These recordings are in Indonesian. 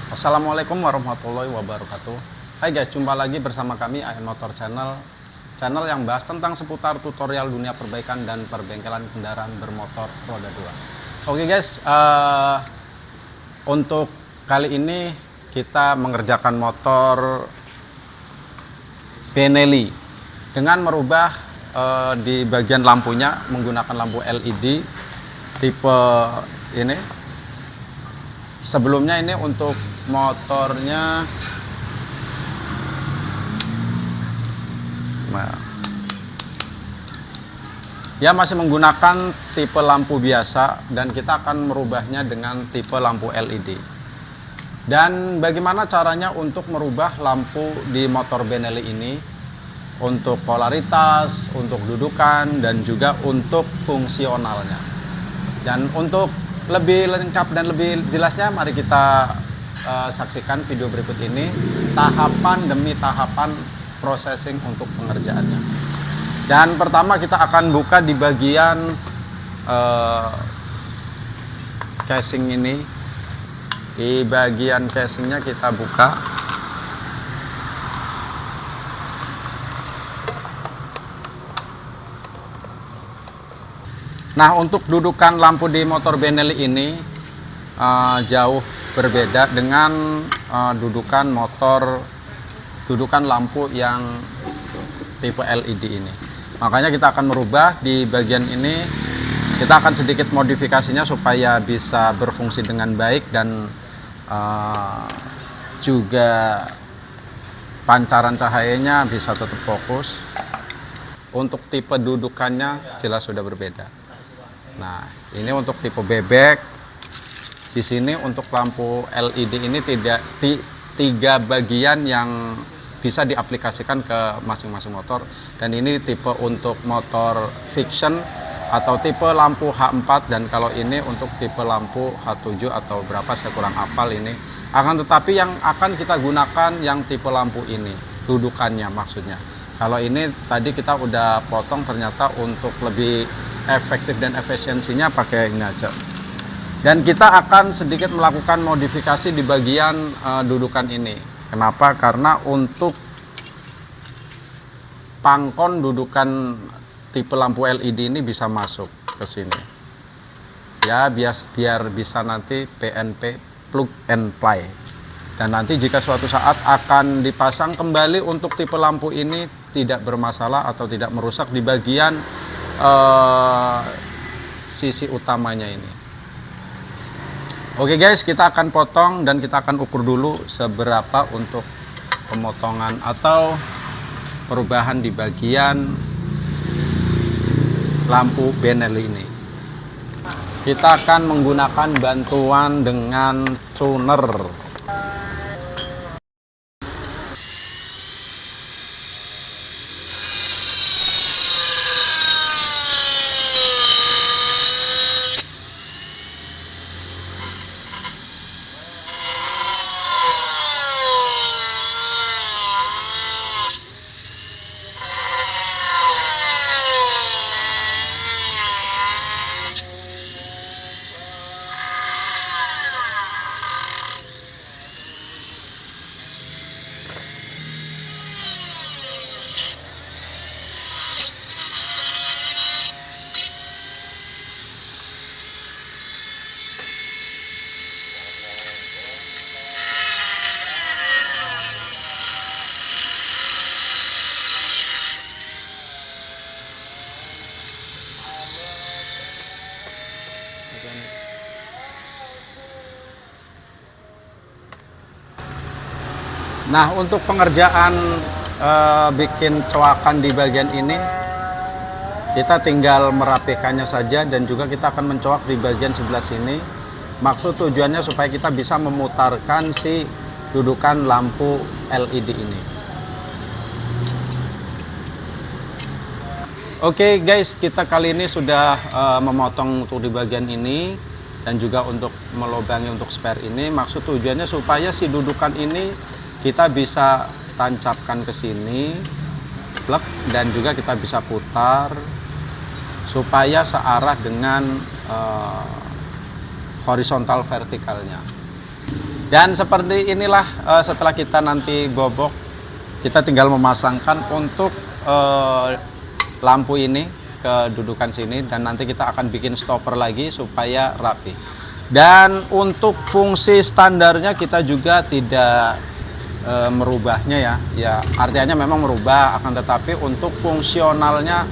Assalamualaikum warahmatullahi wabarakatuh. Hai guys, jumpa lagi bersama kami AN Motor Channel, channel yang bahas tentang seputar tutorial dunia perbaikan dan perbengkelan kendaraan bermotor roda 2. Oke guys, untuk kali ini kita mengerjakan motor Benelli dengan merubah di bagian lampunya menggunakan lampu LED tipe ini. Sebelumnya ini untuk motornya ya masih menggunakan tipe lampu biasa, dan kita akan merubahnya dengan tipe lampu LED. Dan bagaimana caranya untuk merubah lampu di motor Benelli ini, untuk polaritas, untuk dudukan, dan juga untuk fungsionalnya. Dan untuk lebih lengkap dan lebih jelasnya, mari kita saksikan video berikut ini, tahapan demi tahapan processing untuk pengerjaannya. Dan pertama kita akan buka di bagian casing ini. Di bagian casingnya kita buka. Nah, untuk dudukan lampu di motor Benelli ini jauh berbeda dengan dudukan lampu yang tipe LED ini. Makanya kita akan merubah di bagian ini. Kita akan sedikit modifikasinya supaya bisa berfungsi dengan baik, dan juga pancaran cahayanya bisa tetap fokus. Untuk tipe dudukannya jelas sudah berbeda. Nah, ini untuk tipe bebek. Di sini untuk lampu LED ini tiga bagian yang bisa diaplikasikan ke masing-masing motor. Dan ini tipe untuk motor fiction atau tipe lampu H4, dan kalau ini untuk tipe lampu H7 atau berapa saya kurang hafal ini. Akan tetapi yang akan kita gunakan yang tipe lampu ini, dudukannya maksudnya. Kalau ini tadi kita udah potong, ternyata untuk lebih efektif dan efisiensinya pakai ini aja. Dan kita akan sedikit melakukan modifikasi di bagian dudukan ini. Kenapa? Karena untuk pangkon dudukan tipe lampu LED ini bisa masuk ke sini. Ya, biar bisa nanti PNP, plug and play. Dan nanti jika suatu saat akan dipasang kembali untuk tipe lampu ini tidak bermasalah atau tidak merusak di bagian sisi utamanya ini. Oke guys, kita akan potong dan kita akan ukur dulu seberapa untuk pemotongan atau perubahan di bagian lampu Benelli ini. Kita akan menggunakan bantuan dengan tuner. Nah, untuk pengerjaan bikin coakan di bagian ini, kita tinggal merapikannya saja, dan juga kita akan mencoak di bagian sebelah sini. Maksud tujuannya supaya kita bisa memutarkan si dudukan lampu LED ini. Oke guys, kita kali ini sudah memotong untuk di bagian ini, dan juga untuk melubangi untuk spare ini. Maksud tujuannya supaya si dudukan ini kita bisa tancapkan ke sini, plug, dan juga kita bisa putar supaya searah dengan horizontal vertikalnya. Dan seperti inilah setelah kita nanti bobok, kita tinggal memasangkan untuk lampu ini ke dudukan sini, dan nanti kita akan bikin stopper lagi supaya rapi. Dan untuk fungsi standarnya kita juga tidak merubahnya ya artinya memang merubah, akan tetapi untuk fungsionalnya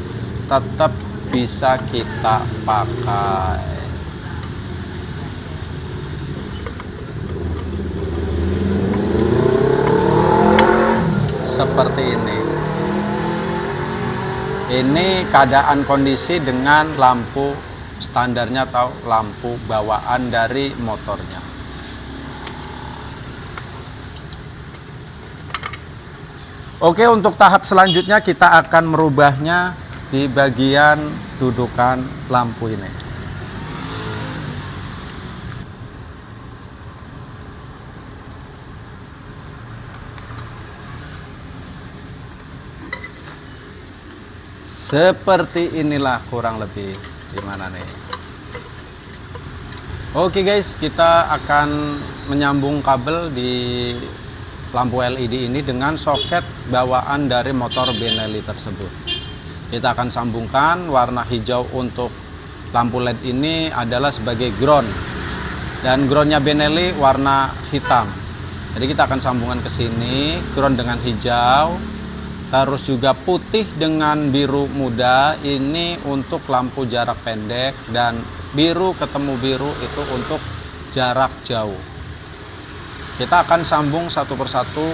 tetap bisa kita pakai. Seperti ini keadaan kondisi dengan lampu standarnya atau lampu bawaan dari motornya. Oke, untuk tahap selanjutnya kita akan merubahnya di bagian dudukan lampu ini. Seperti inilah kurang lebih, gimana nih. Oke guys, kita akan menyambung kabel di lampu LED ini dengan soket bawaan dari motor Benelli tersebut. Kita akan sambungkan. Warna hijau untuk lampu LED ini adalah sebagai ground, dan groundnya Benelli warna hitam. Jadi kita akan sambungkan ke sini, ground dengan hijau, terus juga putih dengan biru muda ini untuk lampu jarak pendek, dan biru ketemu biru itu untuk jarak jauh. Kita akan sambung satu persatu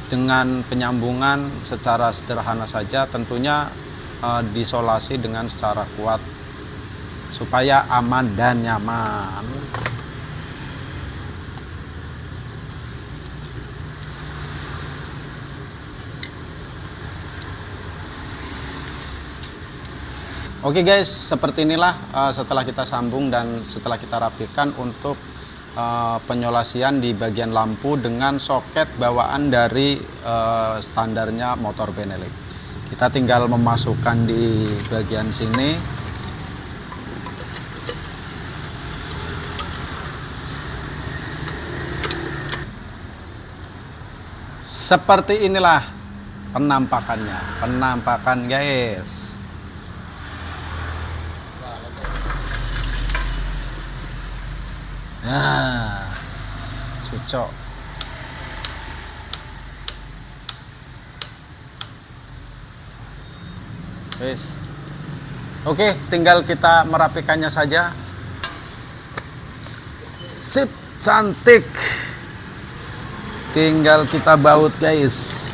dengan penyambungan secara sederhana saja, tentunya diisolasi dengan secara kuat supaya aman dan nyaman. Oke guys, seperti inilah setelah kita sambung dan setelah kita rapikan untuk penyolasian di bagian lampu dengan soket bawaan dari standarnya motor Benelli. Kita tinggal memasukkan di bagian sini. Seperti inilah penampakan guys. Nah, cocok. Wes. Oke, tinggal kita merapikannya saja. Sip, cantik. Tinggal kita baut guys.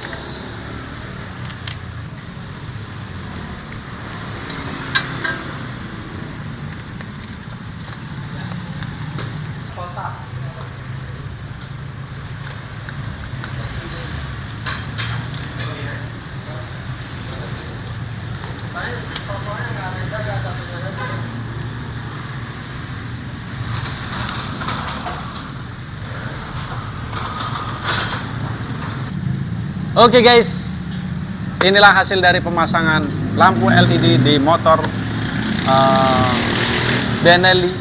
Oke guys, inilah hasil dari pemasangan lampu LED di motor Benelli.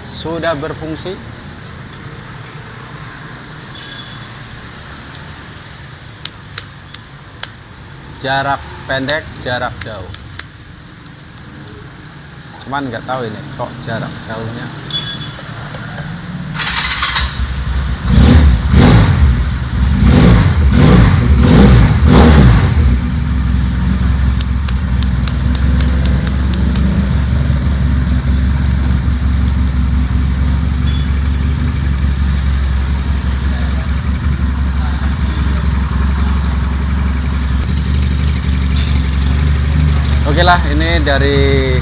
Sudah berfungsi. Jarak pendek, jarak jauh. Cuman nggak tahu ini kok jarak jauhnya. Oke lah, ini dari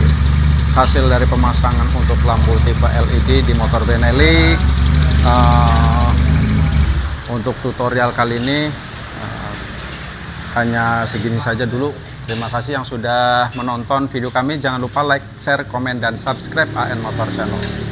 hasil dari pemasangan untuk lampu tipe LED di motor Benelli. Untuk tutorial kali ini hanya segini saja dulu. Terima kasih yang sudah menonton video kami. Jangan lupa like, share, komen, dan subscribe AN Motor Channel.